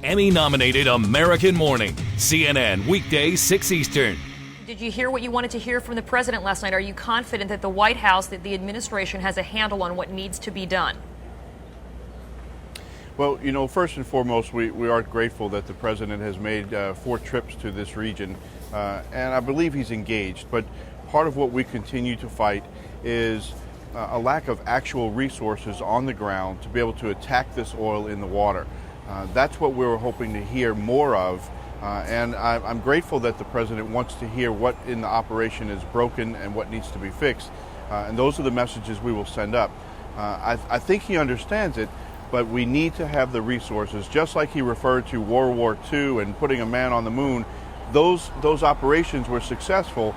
Emmy-nominated American Morning, CNN, weekdays 6 Eastern. Did you hear what you wanted to hear from the president last night? Are you confident that the White House, that the administration has a handle on what needs to be done? Well, you know, first and foremost, we are grateful that the president has made 4 trips to this region, and I believe he's engaged. But part of what we continue to fight is a lack of actual resources on the ground to be able to attack this oil in the water. That's what we were hoping to hear more of, and I'm grateful that the president wants to hear what in the operation is broken and what needs to be fixed, and those are the messages we will send up. I think he understands it, but we need to have the resources, just like he referred to World War II and putting a man on the moon. Those operations were successful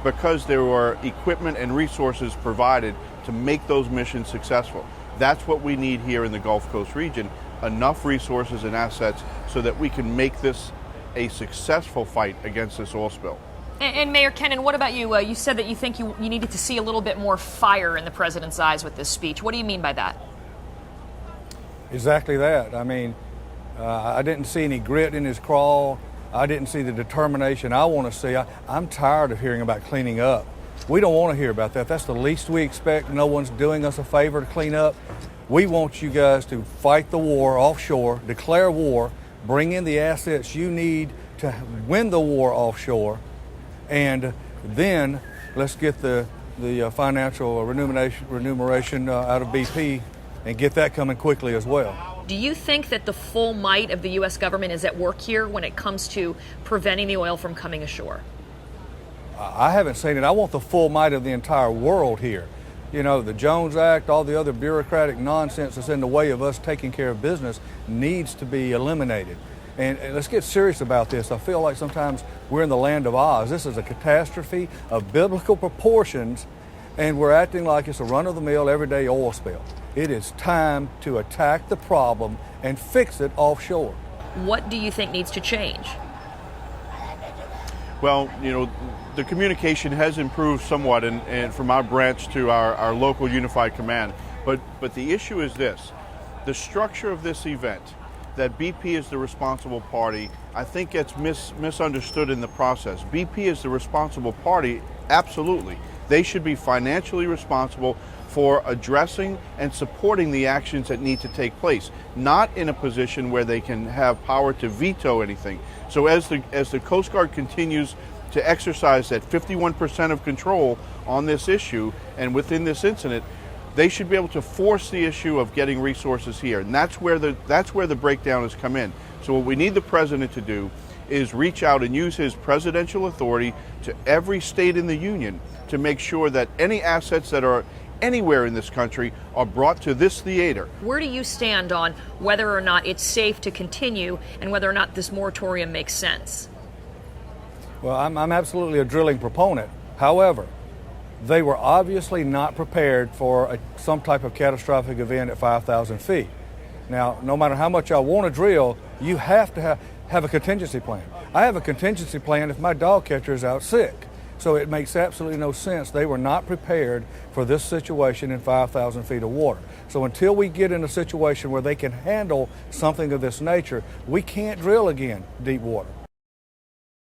because there were equipment and resources provided to make those missions successful. That's what we need here in the Gulf Coast region, enough resources and assets so that we can make this a successful fight against this oil spill. And Mayor Kennan, what about you? You said that you think you needed to see a little bit more fire in the president's eyes with this speech. What do you mean by that? Exactly that. I mean, I didn't see any grit in his crawl. I didn't see the determination I want to see. I'm tired of hearing about cleaning up. We don't want to hear about that. That's the least we expect. No one's doing us a favor to clean up. We want you guys to fight the war offshore, declare war, bring in the assets you need to win the war offshore, and then let's get the financial remuneration out of BP and get that coming quickly as well. Do you think that the full might of the U.S. government is at work here when it comes to preventing the oil from coming ashore? I haven't seen it. I want the full might of the entire world here. You know, the Jones Act, all the other bureaucratic nonsense that's in the way of us taking care of business needs to be eliminated. And let's get serious about this. I feel like sometimes we're in the land of Oz. This is a catastrophe of biblical proportions, and we're acting like it's a run-of-the-mill, everyday oil spill. It is time to attack the problem and fix it offshore. What do you think needs to change? Well, you know, the communication has improved somewhat and from our branch to our local unified command. But the issue is this. The structure of this event, that BP is the responsible party, I think gets misunderstood in the process. BP is the responsible party, absolutely. They should be financially responsible for addressing and supporting the actions that need to take place, not in a position where they can have power to veto anything. So as the Coast Guard continues to exercise that 51% of control on this issue and within this incident, they should be able to force the issue of getting resources here, and that's where the breakdown has come in. So what we need the president to do is reach out and use his presidential authority to every state in the union to make sure that any assets that are anywhere in this country are brought to this theater. Where do you stand on whether or not it's safe to continue and whether or not this moratorium makes sense? Well, I'm absolutely a drilling proponent. However, they were obviously not prepared for some type of catastrophic event at 5,000 feet. Now, no matter how much I want to drill, you have to have a contingency plan. I have a contingency plan if my dog catcher is out sick. So it makes absolutely no sense. They were not prepared for this situation in 5,000 feet of water. So until we get in a situation where they can handle something of this nature, we can't drill again deep water.